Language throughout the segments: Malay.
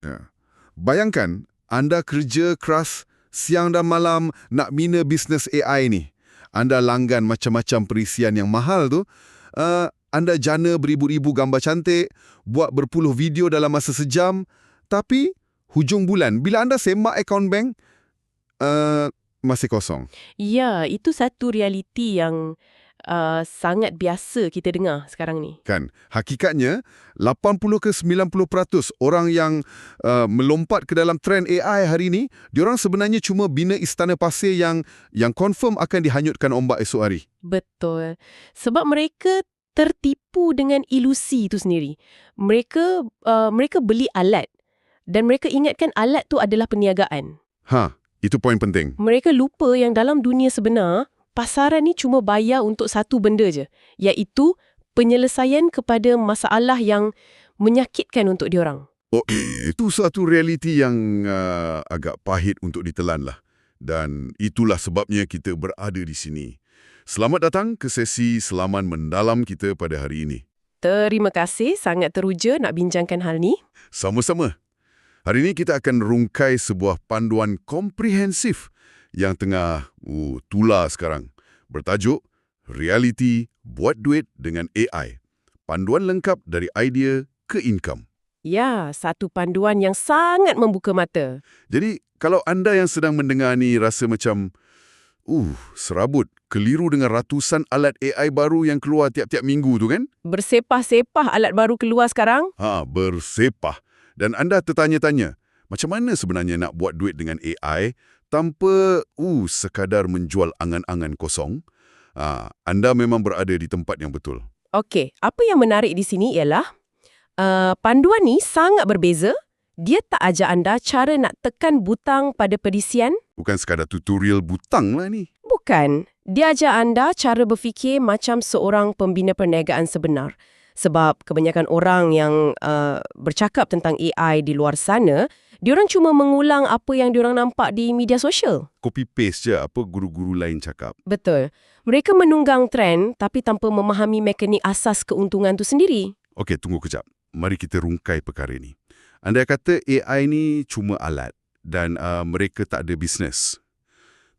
Ya. Bayangkan, anda kerja keras siang dan malam nak bina bisnes AI ni. Anda langgan macam-macam perisian yang mahal tu. Anda jana beribu-ribu gambar cantik, buat berpuluh video dalam masa sejam. Tapi, hujung bulan, bila anda semak akaun bank, masih kosong. Ya, itu satu realiti yang sangat biasa kita dengar sekarang ni. Kan, hakikatnya 80 ke 90% orang yang melompat ke dalam trend AI hari ni, diorang sebenarnya cuma bina istana pasir yang confirm akan dihanyutkan ombak esok hari. Betul. Sebab mereka tertipu dengan ilusi itu sendiri. Mereka beli alat dan mereka ingatkan alat tu adalah perniagaan. Itu poin penting. Mereka lupa yang dalam dunia sebenar, pasaran ni cuma bayar untuk satu benda je, iaitu penyelesaian kepada masalah yang menyakitkan untuk diorang. Itu satu realiti yang agak pahit untuk ditelan lah. Dan itulah sebabnya kita berada di sini. Selamat datang ke sesi Selaman Mendalam kita pada hari ini. Terima kasih, sangat teruja nak bincangkan hal ni. Sama-sama. Hari ini kita akan rungkai sebuah panduan komprehensif yang tengah tular sekarang. Bertajuk Realiti Buat Duit dengan AI. Panduan lengkap dari idea ke income. Ya, satu panduan yang sangat membuka mata. Jadi, kalau anda yang sedang mendengar ni rasa macam serabut, keliru dengan ratusan alat AI baru yang keluar tiap-tiap minggu tu kan? Bersepah-sepah alat baru keluar sekarang. Bersepah. Dan anda tertanya-tanya, macam mana sebenarnya nak buat duit dengan AI tanpa sekadar menjual angan-angan kosong? Anda memang berada di tempat yang betul. Okey, apa yang menarik di sini ialah panduan ni sangat berbeza. Dia tak ajar anda cara nak tekan butang pada perisian. Bukan sekadar tutorial butang lah ni. Bukan. Dia ajar anda cara berfikir macam seorang pembina perniagaan sebenar. Sebab kebanyakan orang yang bercakap tentang AI di luar sana, diorang cuma mengulang apa yang diorang nampak di media sosial. Copy-paste je apa guru-guru lain cakap. Betul. Mereka menunggang trend tapi tanpa memahami mekanik asas keuntungan tu sendiri. Okey, tunggu kejap. Mari kita rungkai perkara ni. Anda kata AI ni cuma alat dan mereka tak ada bisnes.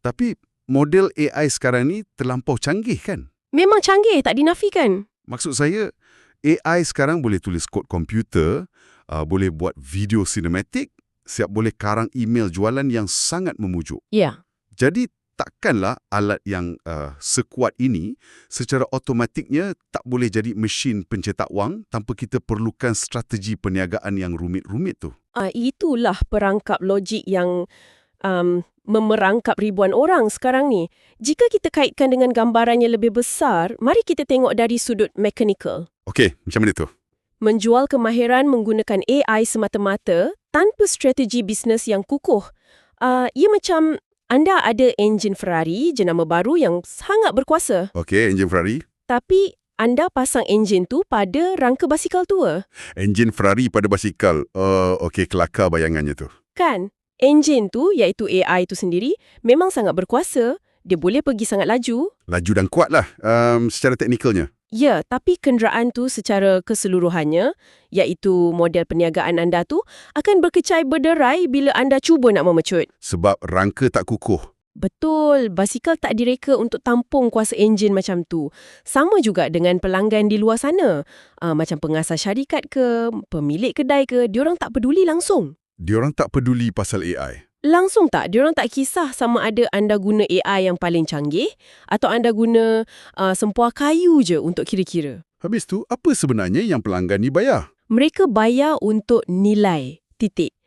Tapi model AI sekarang ni terlampau canggih kan? Memang canggih, tak dinafikan. Maksud saya, AI sekarang boleh tulis kod komputer, boleh buat video sinematik, siap boleh karang email jualan yang sangat memujuk. Ya. Jadi, takkanlah alat yang sekuat ini secara automatiknya tak boleh jadi mesin pencetak wang tanpa kita perlukan strategi perniagaan yang rumit-rumit tu. Itulah perangkap logik yang memerangkap ribuan orang sekarang ni. Jika kita kaitkan dengan gambarannya lebih besar, mari kita tengok dari sudut mechanical. Okey, macam mana tu? Menjual kemahiran menggunakan AI semata-mata tanpa strategi bisnes yang kukuh. Ia macam anda ada enjin Ferrari jenama baru yang sangat berkuasa. Okey, enjin Ferrari. Tapi anda pasang enjin tu pada rangka basikal tua. Enjin Ferrari pada basikal. Okey, kelakar bayangannya tu. Kan? Enjin tu, iaitu AI tu sendiri, memang sangat berkuasa. Dia boleh pergi sangat laju. Laju dan kuat lah secara teknikalnya. Ya, tapi kenderaan tu secara keseluruhannya, iaitu model perniagaan anda tu, akan berkecai berderai bila anda cuba nak memecut. Sebab rangka tak kukuh. Betul, basikal tak direka untuk tampung kuasa enjin macam tu. Sama juga dengan pelanggan di luar sana. Macam pengasas syarikat ke, pemilik kedai ke, diorang tak peduli langsung. Diorang tak peduli pasal AI. Langsung tak, diorang tak kisah sama ada anda guna AI yang paling canggih atau anda guna sempua kayu je untuk kira-kira. Habis tu, apa sebenarnya yang pelanggan ni bayar? Mereka bayar untuk nilai, titik.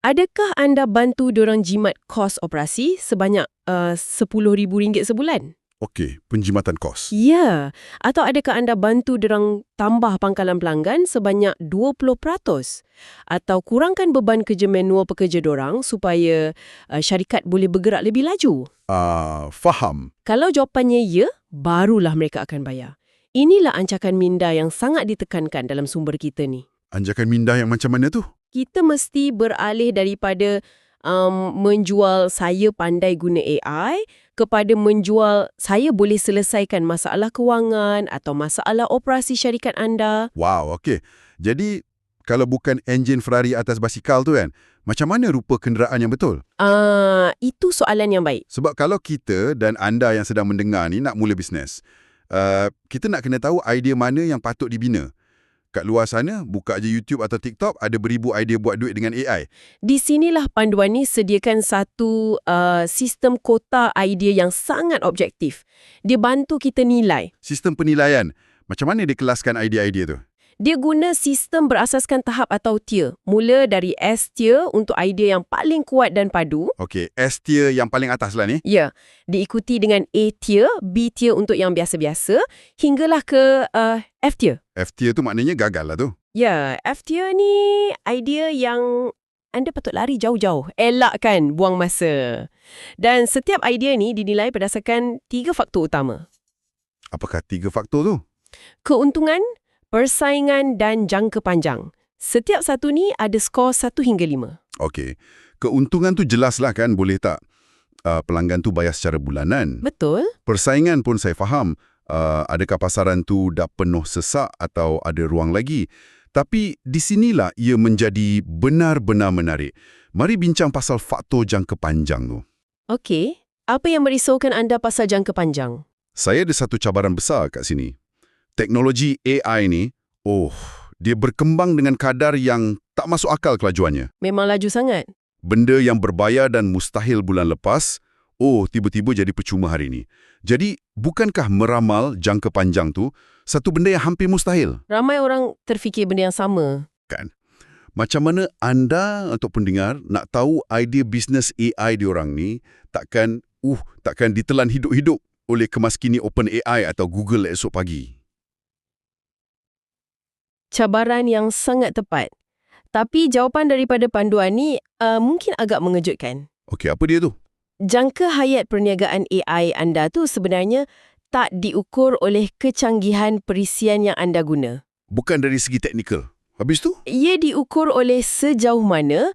Adakah anda bantu diorang jimat kos operasi sebanyak RM10,000 sebulan? Okey, penjimatan kos. Ya, atau adakah anda bantu diorang tambah pangkalan pelanggan sebanyak 20%? Atau kurangkan beban kerja manual pekerja diorang supaya syarikat boleh bergerak lebih laju? Faham. Kalau jawapannya ya, barulah mereka akan bayar. Inilah ancakan minda yang sangat ditekankan dalam sumber kita ni. Anjakan minda yang macam mana tu? Kita mesti beralih daripada menjual saya pandai guna AI kepada menjual saya boleh selesaikan masalah kewangan atau masalah operasi syarikat anda. Wow, okey. Jadi, Kalau bukan enjin Ferrari atas basikal tu kan, macam mana rupa kenderaan yang betul? Itu soalan yang baik. Sebab kalau kita dan anda yang sedang mendengar ni nak mula bisnes, kita nak kena tahu idea mana yang patut dibina. Kat luar sana, buka je YouTube atau TikTok, ada beribu idea buat duit dengan AI. Di sinilah panduan ni sediakan satu sistem kota idea yang sangat objektif. Dia bantu kita nilai. Sistem penilaian, macam mana dia kelaskan idea-idea tu? Dia guna sistem berasaskan tahap atau tier. Mula dari S tier untuk idea yang paling kuat dan padu. Okey, S tier yang paling atas lah ni. Ya, diikuti dengan A tier, B tier untuk yang biasa-biasa, hinggalah ke F tier. F tier tu maknanya gagal lah tu. Ya, F tier ni idea yang anda patut lari jauh-jauh. Elakkan buang masa. Dan setiap idea ni dinilai berdasarkan 3 faktor utama. Apakah 3 faktor tu? Keuntungan, persaingan dan jangka panjang. Setiap satu ni ada skor 1 hingga 5. Okey, keuntungan tu jelaslah kan, boleh tak pelanggan tu bayar secara bulanan? Betul? Persaingan pun saya faham. Adakah pasaran tu dah penuh sesak atau ada ruang lagi? Tapi di sinilah ia menjadi benar-benar menarik. Mari bincang pasal faktor jangka panjang tu. Okey, apa yang merisaukan anda pasal jangka panjang? Saya ada satu cabaran besar kat sini. Teknologi AI ni, dia berkembang dengan kadar yang tak masuk akal kelajuannya. Memang laju sangat. Benda yang berbayar dan mustahil bulan lepas, tiba-tiba jadi percuma hari ini. Jadi, bukankah meramal jangka panjang tu satu benda yang hampir mustahil? Ramai orang terfikir benda yang sama. Kan? Macam mana anda atau pendengar nak tahu idea bisnes AI diorang ni takkan ditelan hidup-hidup oleh kemaskini OpenAI atau Google esok pagi? Cabaran yang sangat tepat. Tapi jawapan daripada panduan ni mungkin agak mengejutkan. Okey, apa dia tu? Jangka hayat perniagaan AI anda tu sebenarnya tak diukur oleh kecanggihan perisian yang anda guna. Bukan dari segi teknikal. Habis tu? Ia diukur oleh sejauh mana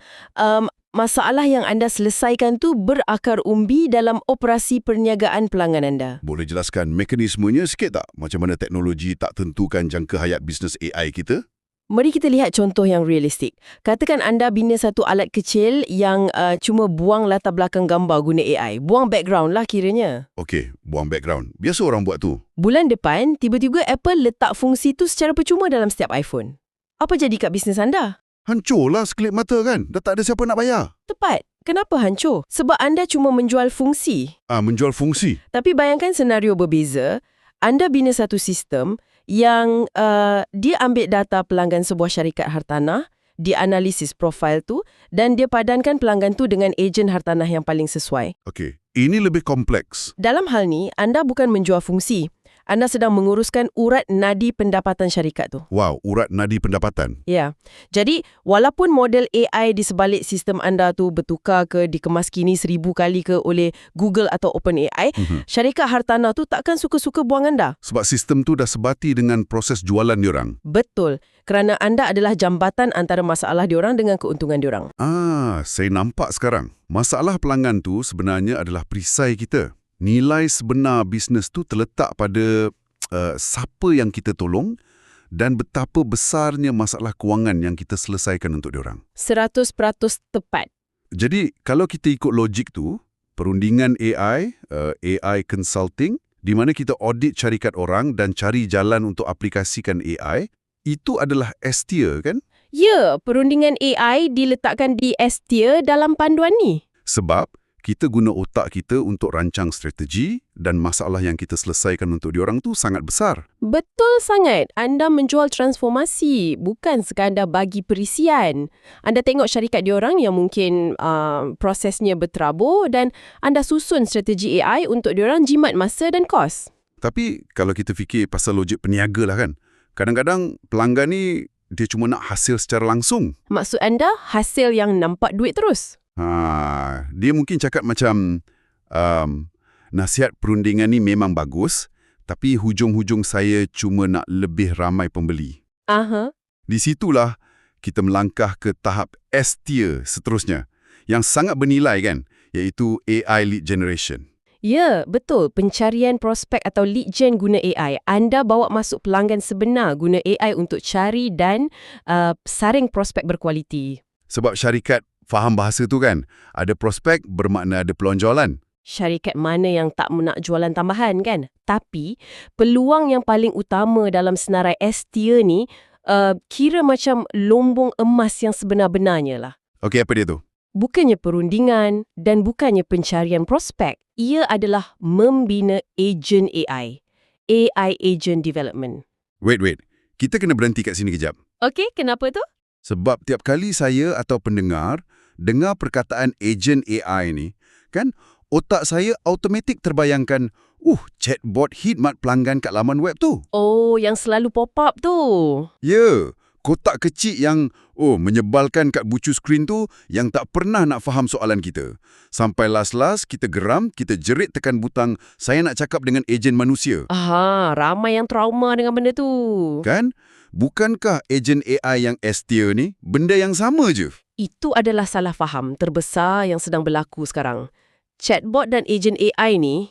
masalah yang anda selesaikan tu berakar umbi dalam operasi perniagaan pelanggan anda. Boleh jelaskan mekanismenya sikit tak? Macam mana teknologi tak tentukan jangka hayat bisnes AI kita? Mari kita lihat contoh yang realistik. Katakan anda bina satu alat kecil yang cuma buang latar belakang gambar guna AI. Buang background lah kiranya. Okey, buang background. Biasa orang buat tu. Bulan depan, tiba-tiba Apple letak fungsi tu secara percuma dalam setiap iPhone. Apa jadi kat bisnes anda? Hancurlah sekelip mata kan? Dah tak ada siapa nak bayar. Tepat. Kenapa hancur? Sebab anda cuma menjual fungsi. Menjual fungsi. Tapi bayangkan senario berbeza. Anda bina satu sistem yang dia ambil data pelanggan sebuah syarikat hartanah, dia analisis profil tu dan dia padankan pelanggan tu dengan ejen hartanah yang paling sesuai. Okey, ini lebih kompleks. Dalam hal ni, anda bukan menjual fungsi. Anda sedang menguruskan urat nadi pendapatan syarikat tu. Wow, urat nadi pendapatan. Ya. Jadi, walaupun model AI di sebalik sistem anda tu bertukar ke dikemaskini 1000 kali ke oleh Google atau OpenAI, syarikat hartanah tu takkan suka-suka buang anda. Sebab sistem tu dah sebati dengan proses jualan diorang. Betul. Kerana anda adalah jambatan antara masalah diorang dengan keuntungan diorang. Saya nampak sekarang. Masalah pelanggan tu sebenarnya adalah perisai kita. Nilai sebenar bisnes tu terletak pada siapa yang kita tolong dan betapa besarnya masalah kewangan yang kita selesaikan untuk diorang. 100% tepat. Jadi, kalau kita ikut logik tu, perundingan AI, AI consulting, di mana kita audit syarikat orang dan cari jalan untuk aplikasikan AI, itu adalah S tier kan? Ya, perundingan AI diletakkan di S tier dalam panduan ni. Sebab kita guna otak kita untuk rancang strategi dan masalah yang kita selesaikan untuk diorang tu sangat besar. Betul sangat. Anda menjual transformasi, bukan sekadar bagi perisian. Anda tengok syarikat diorang yang mungkin prosesnya berterabur dan anda susun strategi AI untuk diorang jimat masa dan kos. Tapi kalau kita fikir pasal logik peniaga lah kan, kadang-kadang pelanggan ni dia cuma nak hasil secara langsung. Maksud anda hasil yang nampak duit terus? Dia mungkin cakap macam nasihat perundingan ni memang bagus, tapi hujung-hujung saya cuma nak lebih ramai pembeli. Di situlah kita melangkah ke tahap S tier seterusnya, yang sangat bernilai kan, iaitu AI lead generation. Ya, betul. Pencarian prospek atau lead gen guna AI. Anda bawa masuk pelanggan sebenar guna AI untuk cari dan saring prospek berkualiti. Sebab syarikat faham bahasa tu kan. Ada prospek bermakna ada peluang jualan. Syarikat mana yang tak nak jualan tambahan kan? Tapi, peluang yang paling utama dalam senarai S-tier ni kira macam lombong emas yang sebenar-benarnya lah. Okey, apa dia tu? Bukannya perundingan dan bukannya pencarian prospek. Ia adalah membina ejen AI. AI Agent Development. Wait. Kita kena berhenti kat sini kejap. Okey, kenapa tu? Sebab tiap kali saya atau pendengar dengar perkataan ejen AI ni, kan, otak saya automatik terbayangkan, chatbot khidmat pelanggan kat laman web tu. Oh, yang selalu pop up tu. Ya, kotak kecil yang menyebalkan kat bucu skrin tu yang tak pernah nak faham soalan kita. Sampai last kita geram, kita jerit tekan butang, saya nak cakap dengan ejen manusia. Aha, ramai yang trauma dengan benda tu. Kan? Bukankah ejen AI yang S-tier ni benda yang sama je? Itu adalah salah faham terbesar yang sedang berlaku sekarang. Chatbot dan ejen AI ni,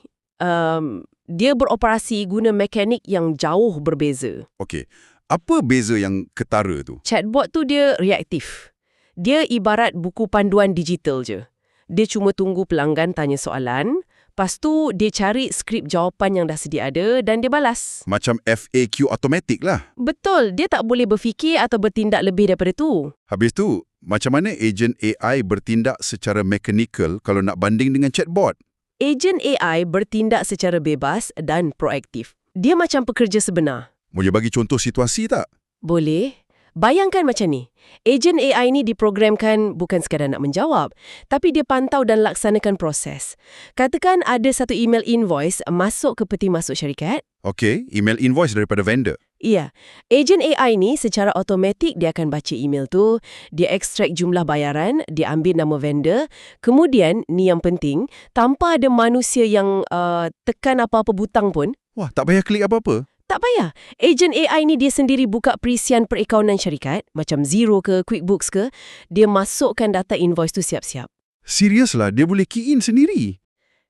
dia beroperasi guna mekanik yang jauh berbeza. Okey, apa beza yang ketara tu? Chatbot tu dia reaktif. Dia ibarat buku panduan digital je. Dia cuma tunggu pelanggan tanya soalan, lepas tu dia cari skrip jawapan yang dah sedia ada dan dia balas. Macam FAQ automatik lah. Betul, dia tak boleh berfikir atau bertindak lebih daripada tu. Habis tu, macam mana ejen AI bertindak secara mekanikal kalau nak banding dengan chatbot? Ejen AI bertindak secara bebas dan proaktif. Dia macam pekerja sebenar. Boleh bagi contoh situasi tak? Boleh. Bayangkan macam ni. Ejen AI ni diprogramkan bukan sekadar nak menjawab, tapi dia pantau dan laksanakan proses. Katakan ada satu email invoice masuk ke peti masuk syarikat. Okey, email invoice daripada vendor. Iya. Ejen AI ni secara automatik dia akan baca email tu, dia ekstrak jumlah bayaran, dia ambil nama vendor, kemudian, ni yang penting, tanpa ada manusia yang tekan apa-apa butang pun. Wah, tak payah klik apa-apa. Tak payah. Ejen AI ni dia sendiri buka perisian perakaunan syarikat, macam Xero ke, QuickBooks ke, dia masukkan data invoice tu siap-siap. Serius lah, dia boleh key in sendiri.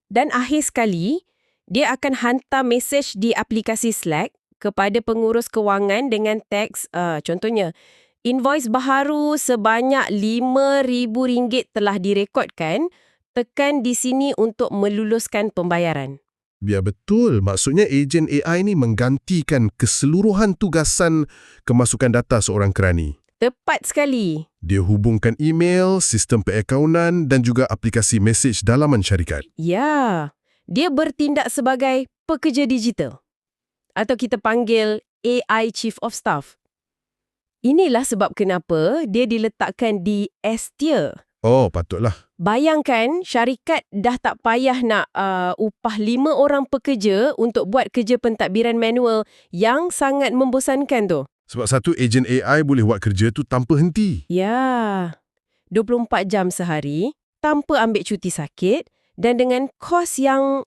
Dan akhir sekali, dia akan hantar mesej di aplikasi Slack kepada pengurus kewangan dengan teks, contohnya, invoice baharu sebanyak RM5,000 telah direkodkan, tekan di sini untuk meluluskan pembayaran. Biar betul, maksudnya ejen AI ni menggantikan keseluruhan tugasan kemasukan data seorang kerani. Tepat sekali. Dia hubungkan email, sistem perakaunan dan juga aplikasi mesej dalaman syarikat. Ya, dia bertindak sebagai pekerja digital. Atau kita panggil AI Chief of Staff. Inilah sebab kenapa dia diletakkan di S-tier. Oh, patutlah. Bayangkan syarikat dah tak payah nak upah 5 orang pekerja untuk buat kerja pentadbiran manual yang sangat membosankan tu. Sebab satu ejen AI boleh buat kerja tu tanpa henti. Ya, 24 jam sehari, tanpa ambil cuti sakit dan dengan kos yang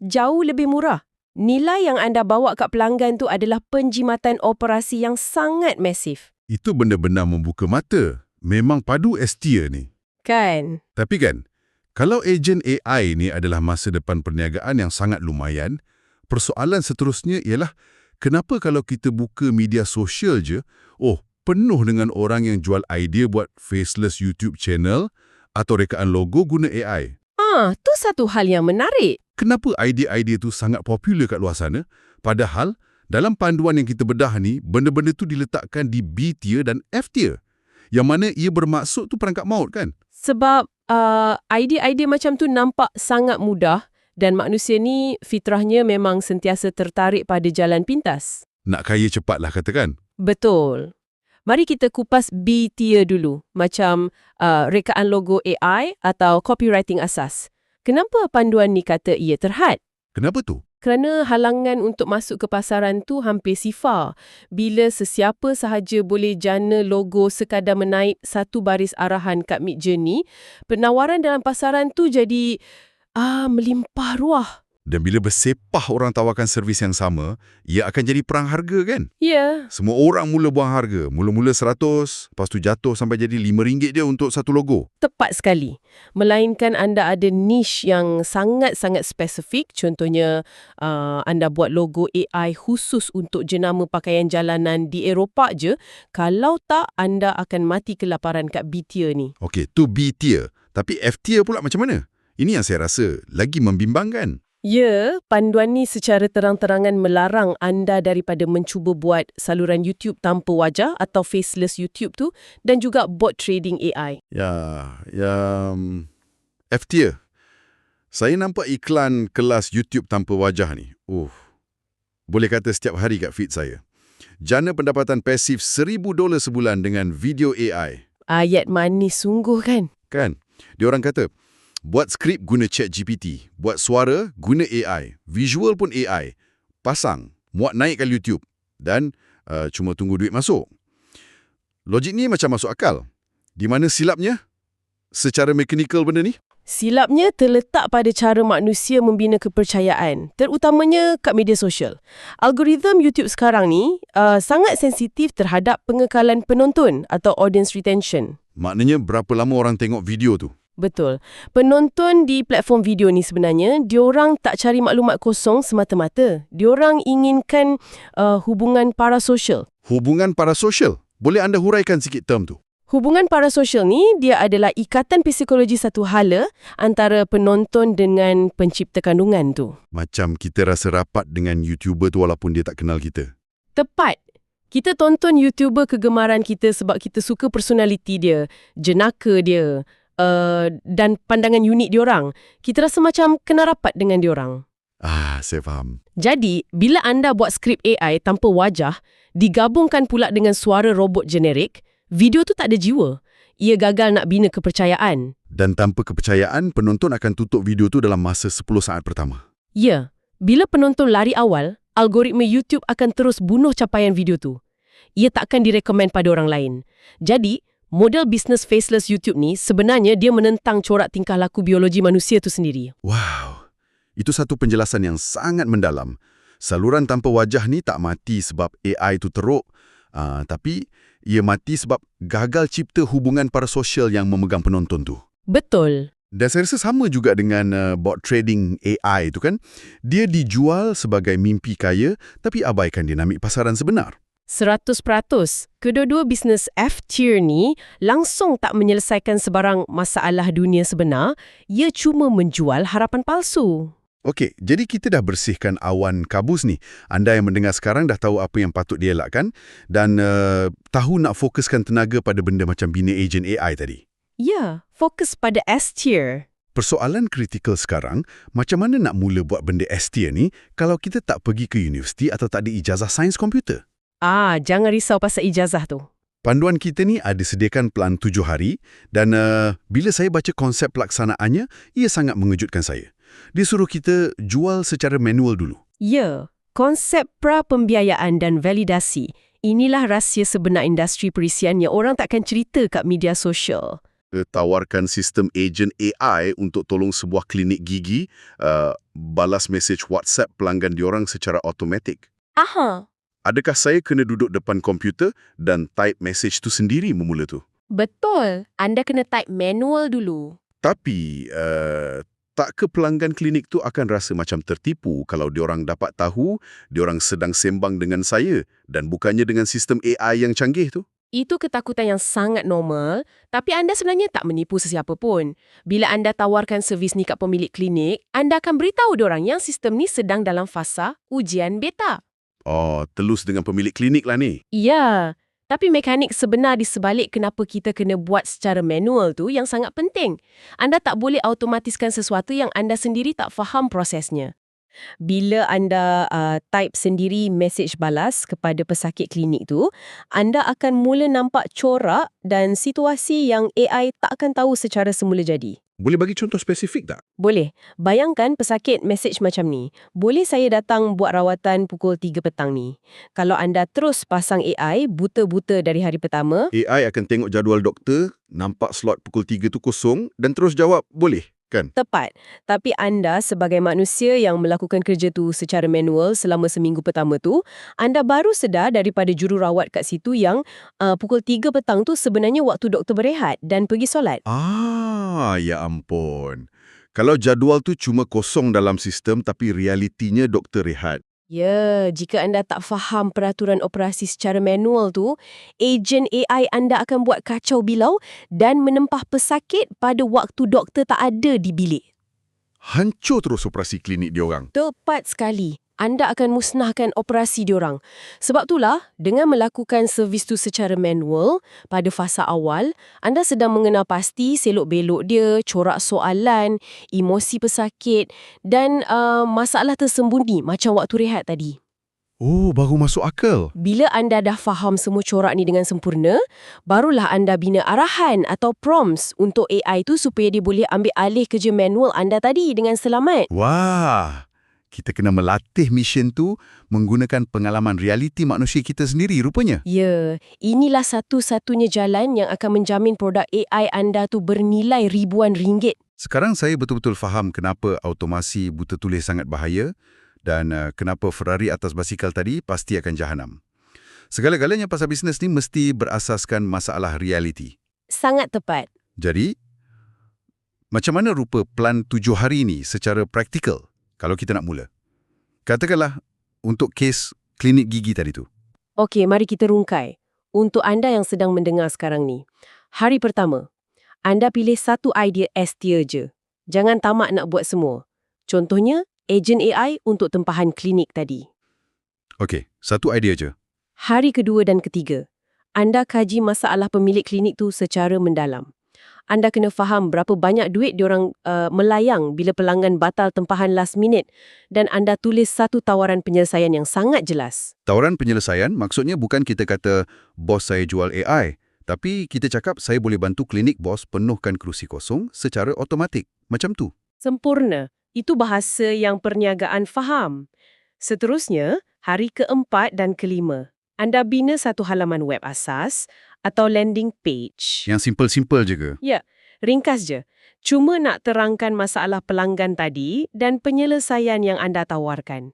jauh lebih murah. Nilai yang anda bawa kat pelanggan tu adalah penjimatan operasi yang sangat masif. Itu benar-benar membuka mata. Memang padu S-tier ni. Kan? Tapi kan, kalau ejen AI ni adalah masa depan perniagaan yang sangat lumayan, persoalan seterusnya ialah kenapa kalau kita buka media sosial je, penuh dengan orang yang jual idea buat faceless YouTube channel atau rekaan logo guna AI. Tu satu hal yang menarik. Kenapa idea-idea tu sangat popular kat luar sana, padahal dalam panduan yang kita bedah ni, benda-benda tu diletakkan di B-tier dan F-tier. Yang mana ia bermaksud tu perangkap maut kan? Sebab idea-idea macam tu nampak sangat mudah dan manusia ni fitrahnya memang sentiasa tertarik pada jalan pintas. Nak kaya cepatlah katakan. Betul. Mari kita kupas B-tier dulu, macam rekaan logo AI atau copywriting asas. Kenapa panduan ni kata ia terhad? Kenapa tu? Kerana halangan untuk masuk ke pasaran tu hampir sifar. Bila sesiapa sahaja boleh jana logo sekadar menaip satu baris arahan kat Midjourney, penawaran dalam pasaran tu jadi melimpah ruah. Dan bila bersepah orang tawarkan servis yang sama, ia akan jadi perang harga kan? Ya, Semua orang mula buang harga. Mula-mula 100, lepas tu jatuh sampai jadi RM5 je untuk satu logo. tepat sekali. Melainkan anda ada niche yang sangat-sangat spesifik. Contohnya, anda buat logo AI khusus untuk jenama pakaian jalanan di Eropah je. Kalau tak, anda akan mati kelaparan kat B-tier ni. Okey, tu B tier. Tapi F tier pula macam mana? Ini yang saya rasa lagi membimbangkan. Ya, panduan ni secara terang-terangan melarang anda daripada mencuba buat saluran YouTube tanpa wajah atau faceless YouTube tu dan juga bot trading AI. F tier. Saya nampak iklan kelas YouTube tanpa wajah ni. Boleh kata setiap hari kat feed saya. Jana pendapatan pasif $1,000 sebulan dengan video AI. Ayat manis sungguh kan? Kan? Dia orang kata, buat skrip guna ChatGPT, buat suara guna AI, visual pun AI, pasang, muat naikkan YouTube dan cuma tunggu duit masuk. Logik ni macam masuk akal. Di mana silapnya? Secara mekanikal benda ni? Silapnya terletak pada cara manusia membina kepercayaan, terutamanya kat media sosial. Algoritma YouTube sekarang ni sangat sensitif terhadap pengekalan penonton atau audience retention. Maknanya berapa lama orang tengok video tu? Betul. Penonton di platform video ni sebenarnya, diorang tak cari maklumat kosong semata-mata. Diorang inginkan hubungan parasosial. Hubungan parasosial. Boleh anda huraikan sikit term tu? Hubungan parasosial ni, dia adalah ikatan psikologi satu hala antara penonton dengan pencipta kandungan tu. Macam kita rasa rapat dengan YouTuber tu walaupun dia tak kenal kita. Tepat. Kita tonton YouTuber kegemaran kita sebab kita suka personaliti dia, jenaka dia, dan pandangan unik diorang. Kita rasa macam kena rapat dengan diorang. Saya faham. Jadi, bila anda buat skrip AI tanpa wajah, digabungkan pula dengan suara robot generik, video tu tak ada jiwa. Ia gagal nak bina kepercayaan. Dan tanpa kepercayaan, penonton akan tutup video tu dalam masa 10 saat pertama. Ya, bila penonton lari awal, algoritma YouTube akan terus bunuh capaian video tu. Ia takkan direkomend pada orang lain. Jadi, model bisnes faceless YouTube ni sebenarnya dia menentang corak tingkah laku biologi manusia tu sendiri. Wow, itu satu penjelasan yang sangat mendalam. Saluran tanpa wajah ni tak mati sebab AI tu teruk, tapi ia mati sebab gagal cipta hubungan parasosial yang memegang penonton tu. Betul. Dan saya rasa sama juga dengan bot trading AI tu kan. Dia dijual sebagai mimpi kaya tapi abaikan dinamik pasaran sebenar. 100%. Kedua-dua bisnes F-tier ni langsung tak menyelesaikan sebarang masalah dunia sebenar, ia cuma menjual harapan palsu. Okey, jadi kita dah bersihkan awan kabus ni. Anda yang mendengar sekarang dah tahu apa yang patut dielakkan dan tahu nak fokuskan tenaga pada benda macam bina ejen AI tadi. Ya, fokus pada S-tier. Persoalan kritikal sekarang, macam mana nak mula buat benda S-tier ni kalau kita tak pergi ke universiti atau tak ada ijazah sains komputer? Jangan risau pasal ijazah tu. Panduan kita ni ada sediakan pelan 7 hari dan bila saya baca konsep pelaksanaannya, ia sangat mengejutkan saya. Dia suruh kita jual secara manual dulu. Ya, konsep pra-pembiayaan dan validasi. Inilah rahsia sebenar industri perisian yang orang takkan cerita kat media sosial. Tawarkan sistem ejen AI untuk tolong sebuah klinik gigi balas mesej WhatsApp pelanggan diorang secara automatik. Aha. Adakah saya kena duduk depan komputer dan type mesej tu sendiri memula tu? Betul. Anda kena type manual dulu. Tapi, tak ke pelanggan klinik tu akan rasa macam tertipu kalau diorang dapat tahu diorang sedang sembang dengan saya dan bukannya dengan sistem AI yang canggih tu? Itu ketakutan yang sangat normal, tapi anda sebenarnya tak menipu sesiapa pun. Bila anda tawarkan servis ni kat pemilik klinik, anda akan beritahu diorang yang sistem ni sedang dalam fasa ujian beta. Telus dengan pemilik klinik lah ni. Ya, tapi mekanik sebenar di sebalik kenapa kita kena buat secara manual tu yang sangat penting. Anda tak boleh automatiskan sesuatu yang anda sendiri tak faham prosesnya. Bila anda type sendiri mesej balas kepada pesakit klinik tu, anda akan mula nampak corak dan situasi yang AI tak akan tahu secara semula jadi. Boleh bagi contoh spesifik tak? Boleh. Bayangkan pesakit mesej macam ni. Boleh saya datang buat rawatan pukul 3 petang ni? Kalau anda terus pasang AI buta-buta dari hari pertama, AI akan tengok jadual doktor, nampak slot pukul 3 tu kosong dan terus jawab, boleh. kan? Tepat. Tapi anda sebagai manusia yang melakukan kerja tu secara manual selama seminggu pertama tu, anda baru sedar daripada jururawat kat situ yang pukul 3 petang tu sebenarnya waktu doktor berehat dan pergi solat. Ya ampun. Kalau jadual tu cuma kosong dalam sistem tapi realitinya doktor rehat. Ya, jika anda tak faham peraturan operasi secara manual tu, ejen AI anda akan buat kacau bilau dan menempah pesakit pada waktu doktor tak ada di bilik. Hancur terus operasi klinik diorang. Tepat sekali. Anda akan musnahkan operasi diorang. Sebab itulah, dengan melakukan servis tu secara manual, pada fasa awal, anda sedang mengenal pasti selok-belok dia, corak soalan, emosi pesakit dan masalah tersembunyi macam waktu rehat tadi. Oh, baru masuk akal. Bila anda dah faham semua corak ni dengan sempurna, barulah anda bina arahan atau prompts untuk AI tu supaya dia boleh ambil alih kerja manual anda tadi dengan selamat. Wah, kita kena melatih mesin tu menggunakan pengalaman realiti manusia kita sendiri rupanya. Ya, inilah satu-satunya jalan yang akan menjamin produk AI anda tu bernilai ribuan ringgit. Sekarang saya betul-betul faham kenapa automasi buta tulis sangat bahaya dan kenapa Ferrari atas basikal tadi pasti akan jahanam. Segala-galanya pasal bisnes ni mesti berasaskan masalah realiti. Sangat tepat. Jadi, macam mana rupa plan 7 hari ni secara praktikal kalau kita nak mula? Katakanlah untuk kes klinik gigi tadi tu. Okey, mari kita rungkai. Untuk anda yang sedang mendengar sekarang ni, hari pertama, anda pilih satu idea S tier je. Jangan tamak nak buat semua. Contohnya, ejen AI untuk tempahan klinik tadi. Okey, satu idea je. Hari kedua dan ketiga, anda kaji masalah pemilik klinik tu secara mendalam. Anda kena faham berapa banyak duit diorang melayang bila pelanggan batal tempahan last minute dan anda tulis satu tawaran penyelesaian yang sangat jelas. Tawaran penyelesaian maksudnya bukan kita kata, bos saya jual AI. Tapi kita cakap saya boleh bantu klinik bos penuhkan kerusi kosong secara automatik. Macam tu. Sempurna. Itu bahasa yang perniagaan faham. Seterusnya, hari keempat dan kelima, anda bina satu halaman web asas atau landing page. Yang simple-simple je ke? Ya, ringkas je. Cuma nak terangkan masalah pelanggan tadi dan penyelesaian yang anda tawarkan.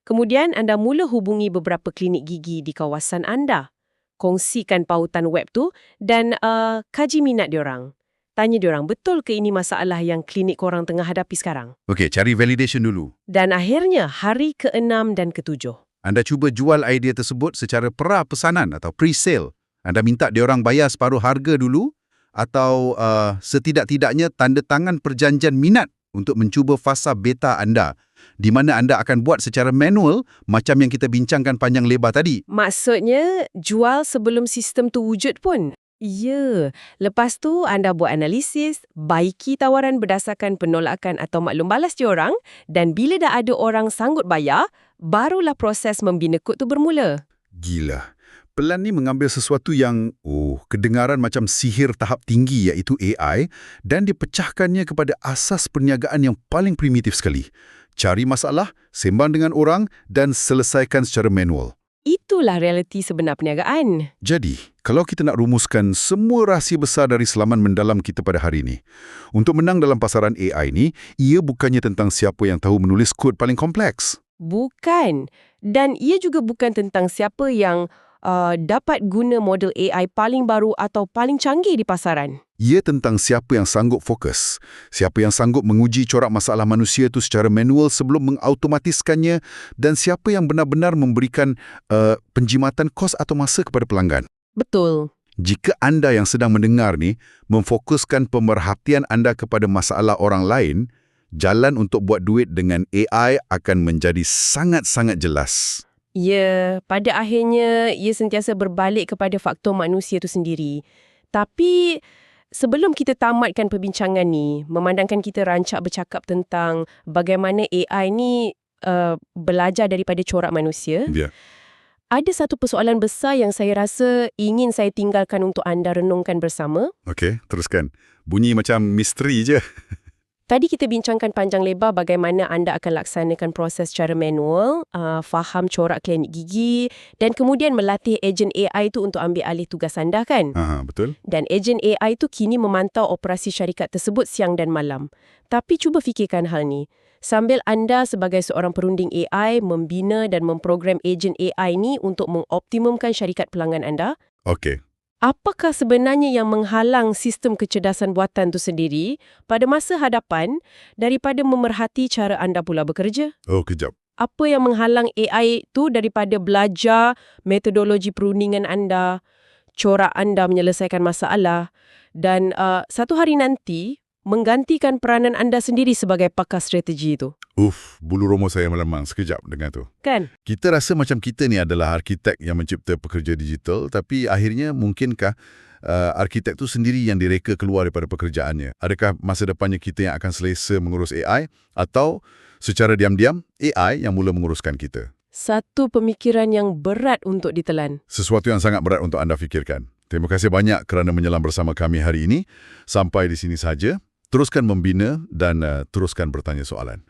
Kemudian anda mula hubungi beberapa klinik gigi di kawasan anda. Kongsikan pautan web tu dan kaji minat diorang. Tanya diorang, betul ke ini masalah yang klinik korang tengah hadapi sekarang? Okey, cari validation dulu. Dan akhirnya, hari ke-6 dan ke-7. Anda cuba jual idea tersebut secara pra-pesanan atau pre-sale. Anda minta diorang bayar separuh harga dulu atau setidak-tidaknya tanda tangan perjanjian minat untuk mencuba fasa beta anda, di mana anda akan buat secara manual macam yang kita bincangkan panjang lebar tadi. Maksudnya, jual sebelum sistem tu wujud pun? Ya, lepas tu anda buat analisis, baiki tawaran berdasarkan penolakan atau maklum balas diorang dan bila dah ada orang sanggup bayar, barulah proses membina kod tu bermula. Gila. Pelan ni mengambil sesuatu yang, kedengaran macam sihir tahap tinggi iaitu AI dan dipecahkannya kepada asas perniagaan yang paling primitif sekali. Cari masalah, sembang dengan orang dan selesaikan secara manual. Itulah realiti sebenar perniagaan. Jadi, kalau kita nak rumuskan semua rahsia besar dari selaman mendalam kita pada hari ini, untuk menang dalam pasaran AI ni, ia bukannya tentang siapa yang tahu menulis kod paling kompleks. Bukan. Dan ia juga bukan tentang siapa yang dapat guna model AI paling baru atau paling canggih di pasaran. Ia tentang siapa yang sanggup fokus, siapa yang sanggup menguji corak masalah manusia itu secara manual sebelum mengautomatiskannya dan siapa yang benar-benar memberikan penjimatan kos atau masa kepada pelanggan. Betul. Jika anda yang sedang mendengar ni memfokuskan pemerhatian anda kepada masalah orang lain, jalan untuk buat duit dengan AI akan menjadi sangat-sangat jelas. Ya, pada akhirnya ia sentiasa berbalik kepada faktor manusia itu sendiri. Tapi sebelum kita tamatkan perbincangan ni, memandangkan kita rancak bercakap tentang bagaimana AI ni belajar daripada corak manusia, ada satu persoalan besar yang saya rasa ingin saya tinggalkan untuk anda renungkan bersama. Okey, teruskan. Bunyi macam misteri je. Tadi kita bincangkan panjang lebar bagaimana anda akan laksanakan proses secara manual, faham corak klinik gigi dan kemudian melatih ejen AI itu untuk ambil alih tugas anda kan? Betul. Dan ejen AI itu kini memantau operasi syarikat tersebut siang dan malam. Tapi cuba fikirkan hal ni. Sambil anda sebagai seorang perunding AI membina dan memprogram ejen AI ni untuk mengoptimumkan syarikat pelanggan anda, Okey. apakah sebenarnya yang menghalang sistem kecerdasan buatan itu sendiri pada masa hadapan daripada memerhati cara anda pula bekerja? Oh, kejap. Apa yang menghalang AI itu daripada belajar metodologi perundingan anda, corak anda menyelesaikan masalah dan satu hari nanti menggantikan peranan anda sendiri sebagai pakar strategi itu? Bulu roma saya melemang sekejap dengan tu. Kan? Kita rasa macam kita ni adalah arkitek yang mencipta pekerja digital, tapi akhirnya mungkinkah arkitek tu sendiri yang direka keluar daripada pekerjaannya? Adakah masa depannya kita yang akan selesa mengurus AI atau secara diam-diam AI yang mula menguruskan kita? Satu pemikiran yang berat untuk ditelan. Sesuatu yang sangat berat untuk anda fikirkan. Terima kasih banyak kerana menyelam bersama kami hari ini. Sampai di sini saja. Teruskan membina dan teruskan bertanya soalan.